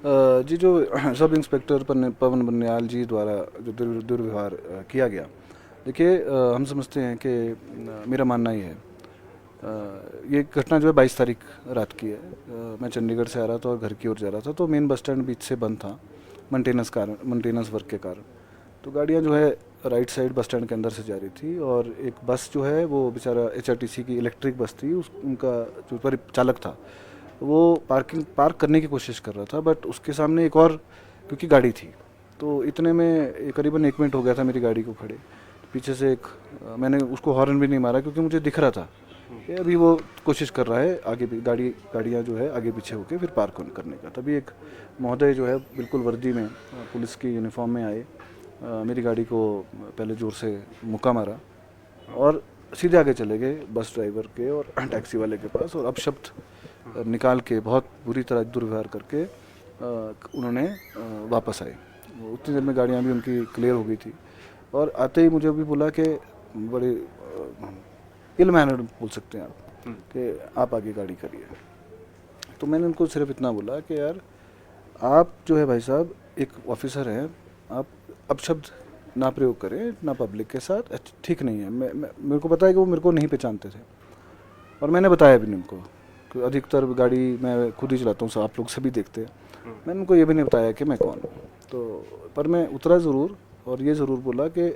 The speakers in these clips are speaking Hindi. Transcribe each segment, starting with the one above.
जी, जो सब इंस्पेक्टर पवन बनियाल जी द्वारा जो दुर्व्यवहार किया गया, देखिए हम समझते हैं कि मेरा मानना ये है, ये घटना जो है 22 तारीख रात की है। मैं चंडीगढ़ से आ रहा था और घर की ओर जा रहा था, तो मेन बस स्टैंड बीच से बंद था मेंटेनेंस वर्क के कारण। तो गाड़ियाँ जो है राइट साइड बस स्टैंड के अंदर से जा रही थी, और एक बस जो है वो बेचारा HRTC की इलेक्ट्रिक बस थी, उनका जो चालक था वो पार्क करने की कोशिश कर रहा था, बट उसके सामने एक और क्योंकि गाड़ी थी, तो इतने में करीबन 1 मिनट हो गया था मेरी गाड़ी को खड़े। पीछे से मैंने उसको हॉर्न भी नहीं मारा क्योंकि मुझे दिख रहा था कि अभी वो कोशिश कर रहा है आगे भी गाड़ियाँ जो है आगे पीछे होके फिर पार्क करने का। तभी एक महोदय जो है बिल्कुल वर्दी में, पुलिस की यूनिफॉर्म में आए, मेरी गाड़ी को पहले ज़ोर से मुक्का मारा और सीधे आगे चले गए बस ड्राइवर के और टैक्सी वाले के पास, और अपशब्द निकाल के बहुत बुरी तरह दुर्व्यवहार करके उन्होंने वापस आए। उतनी देर में गाड़ियाँ भी उनकी क्लियर हो गई थी, और आते ही मुझे भी बोला कि बड़े इल मैनर्ड बोल सकते हैं आप, कि आप आगे गाड़ी करिए। तो मैंने उनको सिर्फ इतना बोला कि यार आप जो है भाई साहब एक ऑफिसर हैं, आप अपशब्द ना प्रयोग करें ना पब्लिक के साथ, ठीक नहीं है। मेरे को पता है कि वो मेरे को नहीं पहचानते थे, और मैंने बताया भी नहीं उनको कि अधिकतर गाड़ी मैं खुद ही चलाता हूँ, आप लोग सभी देखते हैं। मैंने उनको ये भी नहीं बताया कि मैं कौन हूँ। तो पर मैं उतरा ज़रूर और ये ज़रूर बोला कि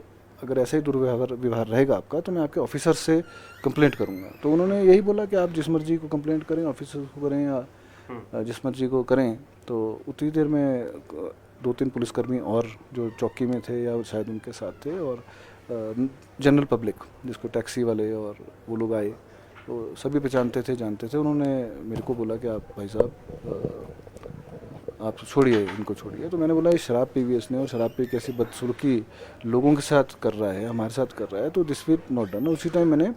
अगर ऐसे ही व्यवहार रहेगा आपका तो मैं आपके ऑफिसर से कंप्लेंट करूँगा। तो उन्होंने यही बोला कि आप जिस मर्जी को कंप्लेंट करें, ऑफिसर को करें या जिस मर्जी को करें। तो उतनी देर में 2-3 पुलिसकर्मी और जो चौकी में थे या शायद उनके साथ थे, और जनरल पब्लिक जिसको टैक्सी वाले और वो लोग आए, तो सभी पहचानते थे, जानते थे। उन्होंने मेरे को बोला कि आप भाई साहब आप छोड़िए, इनको छोड़िए। तो मैंने बोला ये शराब पी हुई इसने, और शराब पी के ऐसी बदसलूकी लोगों के साथ कर रहा है, हमारे साथ कर रहा है, तो दिस विल नॉट डन। उसी टाइम मैंने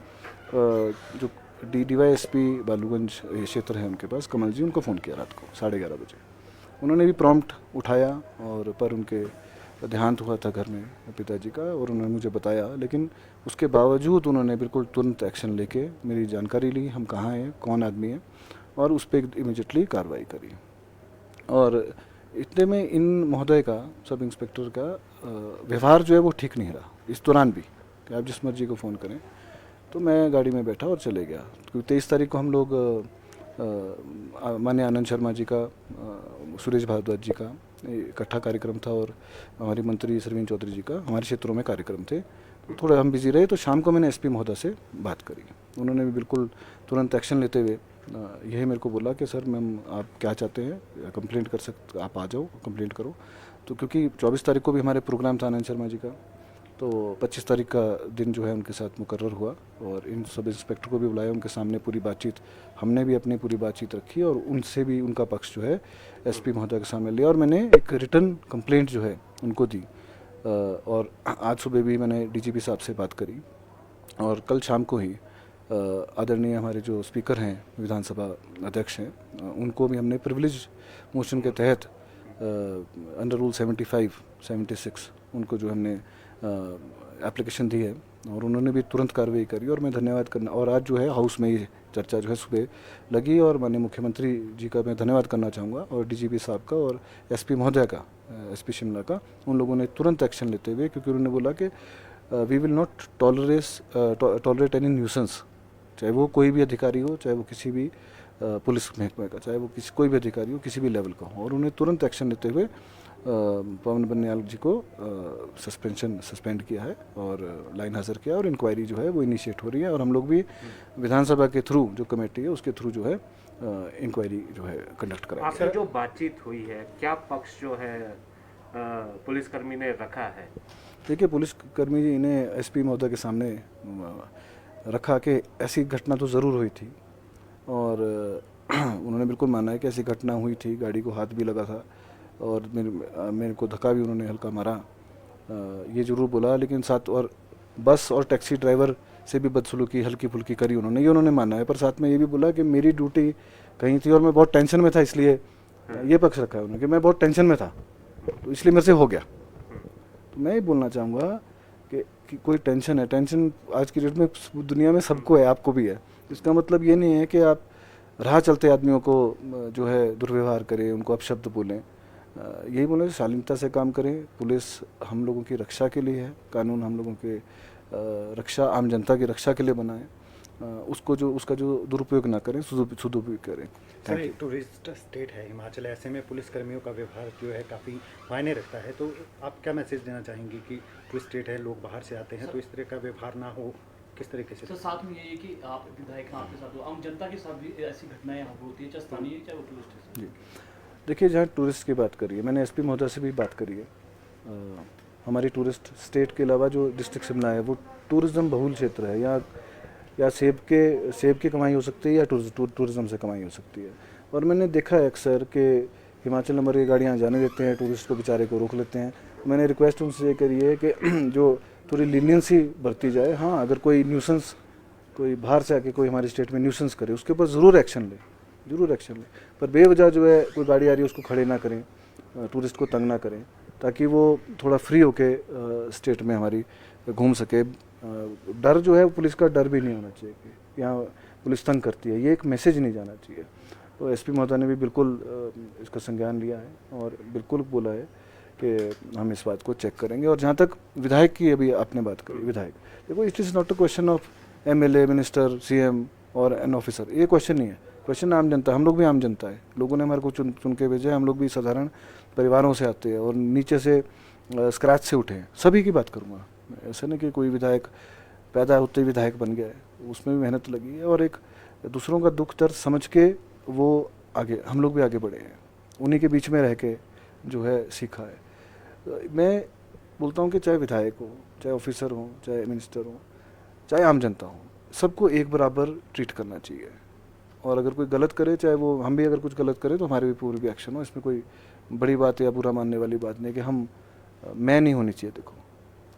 जो DYSP बालूगंज क्षेत्र है उनके पास, कमल जी, उनको फ़ोन किया रात को 11:30 बजे। उन्होंने भी प्रॉम्प्ट उठाया, और पर उनके देहांत हुआ था घर में पिताजी का, और उन्होंने मुझे बताया, लेकिन उसके बावजूद उन्होंने बिल्कुल तुरंत एक्शन लेके मेरी जानकारी ली, हम कहाँ हैं, कौन आदमी है, और उस पर इमीडिएटली कार्रवाई करी। और इतने में इन महोदय का, सब इंस्पेक्टर का व्यवहार जो है वो ठीक नहीं रहा इस दौरान भी, कि आप जिस मर्जी को फ़ोन करें। तो मैं गाड़ी में बैठा और चले गया, क्योंकि 23 तारीख को हम लोग माननीय आनंद शर्मा जी का, सुरेश भारद्वाज जी का इकट्ठा कार्यक्रम था, और हमारी मंत्री सरवीन चौधरी जी का हमारे क्षेत्रों में कार्यक्रम थे। तो थोड़ा हम बिजी रहे, तो शाम को मैंने SP महोदय से बात करी। उन्होंने भी बिल्कुल तुरंत एक्शन लेते हुए यही मेरे को बोला कि सर मैम आप क्या चाहते हैं, कंप्लेंट कर सकते, आप आ जाओ कंप्लेंट करो। तो क्योंकि 24 तारीख को भी हमारे प्रोग्राम था आनंद शर्मा जी का, तो 25 तारीख का दिन जो है उनके साथ मुकर्रर हुआ, और इन सब इंस्पेक्टर को भी बुलाया, उनके सामने पूरी बातचीत, हमने भी अपनी पूरी बातचीत रखी, और उनसे भी उनका पक्ष जो है SP महोदय के सामने लिया, और मैंने एक रिटर्न कंप्लेंट जो है उनको दी। और आज सुबह भी मैंने DGP साहब से बात करी, और कल शाम को ही आदरणीय हमारे जो स्पीकर हैं, विधानसभा अध्यक्ष हैं, उनको भी हमने प्रिविलेज मोशन के तहत अंडर रूल 75-76 उनको जो हमने एप्लीकेशन दी है, और उन्होंने भी तुरंत कार्रवाई करी। और मैं धन्यवाद करना, और आज जो है हाउस में ये चर्चा जो है सुबह लगी, और माननीय मुख्यमंत्री जी का मैं धन्यवाद करना चाहूँगा, और DGP साहब का, और SP महोदय का, SP शिमला का। उन लोगों ने तुरंत एक्शन लेते हुए, क्योंकि उन्होंने बोला कि we will not tolerate any nuisance, चाहे वो कोई भी अधिकारी हो, चाहे वो किसी भी पुलिस महकमे का, चाहे वो कोई भी अधिकारी हो, किसी भी लेवल का हो। और उन्हें तुरंत एक्शन लेते हुए पवन बनियाल जी को सस्पेंड किया है, और लाइन हाजिर किया, और इंक्वायरी जो है वो इनिशिएट हो रही है, और हम लोग भी विधानसभा के थ्रू, जो कमेटी है उसके थ्रू जो है इंक्वायरी जो है कंडक्ट कराएंगे। आपकी जो बातचीत हुई है, क्या पक्ष जो है पुलिसकर्मी ने रखा है? देखिए, पुलिसकर्मी जी ने SP महोदय के सामने रखा कि ऐसी घटना तो ज़रूर हुई थी, और उन्होंने बिल्कुल माना है कि ऐसी घटना हुई थी, गाड़ी को हाथ भी लगा था, और मेरे को धक्का भी उन्होंने हल्का मारा, ये ज़रूर बोला। लेकिन साथ और बस और टैक्सी ड्राइवर से भी बदसलूकी हल्की फुल्की करी उन्होंने, ये उन्होंने माना है। पर साथ में ये भी बोला कि मेरी ड्यूटी कहीं थी और मैं बहुत टेंशन में था, इसलिए ये पक्ष रखा है उन्होंने कि मैं बहुत टेंशन में था, तो इसलिए मेरे से हो गया। तो मैं ये बोलना चाहूँगा कि कोई टेंशन है, टेंशन आज की डेट में दुनिया में सबको है, आपको भी है। इसका मतलब ये नहीं है कि आप राह चलते आदमियों को जो है दुर्व्यवहार करें, उनको अपशब्द बोलें। यही बोले शालीनता से काम करें। पुलिस हम लोगों की रक्षा के लिए है, कानून हम लोगों के रक्षा, आम जनता की रक्षा के लिए बना है। उसका जो दुरुपयोग ना करें, सदुपयोग करें। सर, एक टूरिस्ट स्टेट है हिमाचल, ऐसे में पुलिसकर्मियों का व्यवहार जो है काफ़ी मायने रखता है, तो आप क्या मैसेज देना चाहेंगे कि टूरिस्ट स्टेट है, लोग बाहर से आते हैं, तो इस तरह का व्यवहार ना हो, किस तरीके से? सर साथ में ये है कि आप विधायक हैं, आपके साथ हो, आम जनता के साथ भी ऐसी घटनाएं यहाँ पर होती है, चाहे स्थानीय चाहे वो टूरिस्ट स्टेशन। जी, देखिए, जहाँ टूरिस्ट की बात करी है, मैंने एसपी महोदय से भी बात करी है। हमारी टूरिस्ट स्टेट के अलावा जो डिस्ट्रिक्ट शिमला है वो टूरिज़्म बहुल क्षेत्र है। या सेब की कमाई हो सकती है या टूरिज़्म से कमाई हो सकती है। और मैंने देखा है अक्सर कि हिमाचल नंबर की गाड़ियाँ जाने देते हैं, टूरिस्ट को बेचारे को रोक लेते हैं। मैंने रिक्वेस्ट उनसे ये करी है कि जो थोड़ी लीनियंसी बरती जाए। हाँ, अगर कोई न्यूसेंस, कोई बाहर से आके कोई हमारी स्टेट में न्यूसेंस करे, उसके ऊपर ज़रूर एक्शन ले। पर बेवजह जो है कोई गाड़ी आ रही है उसको खड़े ना करें, टूरिस्ट को तंग ना करें, ताकि वो थोड़ा फ्री होके स्टेट में हमारी घूम सके। डर जो है पुलिस का डर भी नहीं होना चाहिए कि यहाँ पुलिस तंग करती है, ये एक मैसेज नहीं जाना चाहिए। तो एसपी महोदय ने भी बिल्कुल इसका संज्ञान लिया है और बिल्कुल बोला है कि हम इस बात को चेक करेंगे। और जहाँ तक विधायक की अभी आपने बात करी, विधायक देखो, it is not a question of MLA, minister, CM और एन ऑफिसर, ये क्वेश्चन नहीं है। क्वेश्चन आम जनता, हम लोग भी आम जनता है, लोगों ने हमारे को चुन के भेजा है, हम लोग भी साधारण परिवारों से आते हैं और नीचे से स्क्रैच से उठे हैं। सभी की बात करूँगा, ऐसा नहीं कि कोई विधायक पैदा होते ही विधायक बन गया है, उसमें भी मेहनत लगी है और एक दूसरों का दुख दर्द समझ के वो आगे, हम लोग भी आगे बढ़े हैं, उन्हीं के बीच में रह के जो है सीखा है। तो मैं बोलता हूँ कि चाहे विधायक हो, चाहे ऑफिसर हो, चाहे मिनिस्टर हो, चाहे आम जनता हो, सबको एक बराबर ट्रीट करना चाहिए। और अगर कोई गलत करे, चाहे वो हम भी अगर कुछ गलत करें तो हमारे भी पूरी भी एक्शन हो। इसमें कोई बड़ी बात या बुरा मानने वाली बात नहीं कि मैं नहीं होनी चाहिए। देखो,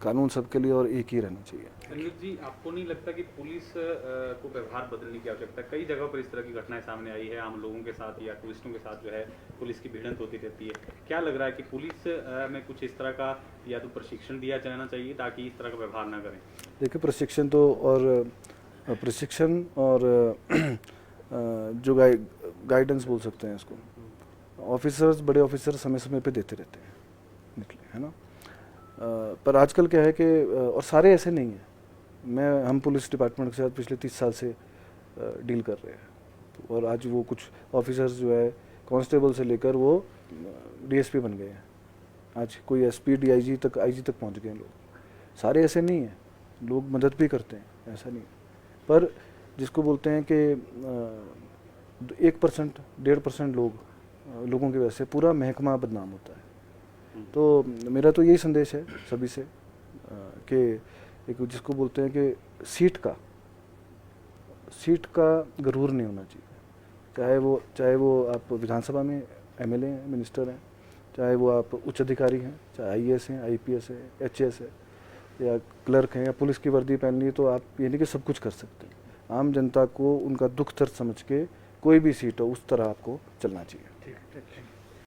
कानून सबके लिए और एक ही रहना चाहिए। अनिल जी, आपको नहीं लगता कि पुलिस को व्यवहार बदलने की आवश्यकता है? कई जगहों पर इस तरह की घटनाएं सामने आई है, आम लोगों के साथ या टूरिस्टों के साथ जो है पुलिस की भिड़ंत होती रहती है। क्या लग रहा है कि पुलिस में कुछ इस तरह का या तो प्रशिक्षण दिया जाना चाहिए ताकि इस तरह का व्यवहार ना करें? देखिए, प्रशिक्षण और जो गाइडेंस बोल सकते हैं इसको, ऑफिसर्स, बड़े ऑफिसर समय समय पे देते रहते हैं, निकले है ना। पर आजकल क्या है कि और सारे ऐसे नहीं हैं। हम पुलिस डिपार्टमेंट के साथ पिछले 30 साल से डील कर रहे हैं और आज वो कुछ ऑफिसर्स जो है कांस्टेबल से लेकर वो डीएसपी बन गए हैं। आज कोई एसपी, डीआईजी तक, आईजी तक पहुंच गए हैं लोग। सारे ऐसे नहीं हैं, लोग मदद भी करते हैं, ऐसा नहीं। पर जिसको बोलते हैं कि 1%, 1.5% लोगों की वजह से पूरा महकमा बदनाम होता है। तो मेरा तो यही संदेश है सभी से कि एक जिसको बोलते हैं कि सीट का गरूर नहीं होना चाहिए। चाहे वो आप विधानसभा में एमएलए हैं, मिनिस्टर हैं, चाहे वो आप उच्च अधिकारी हैं, चाहे आईएएस हैं, आईपीएस है, एचएएस है, या क्लर्क हैं, या पुलिस की वर्दी पहन ली तो आप ये नहीं कि सब कुछ कर सकते हैं। आम जनता को उनका दुख दर्द समझ के कोई भी सीट हो उस तरह आपको चलना चाहिए। ठीक है।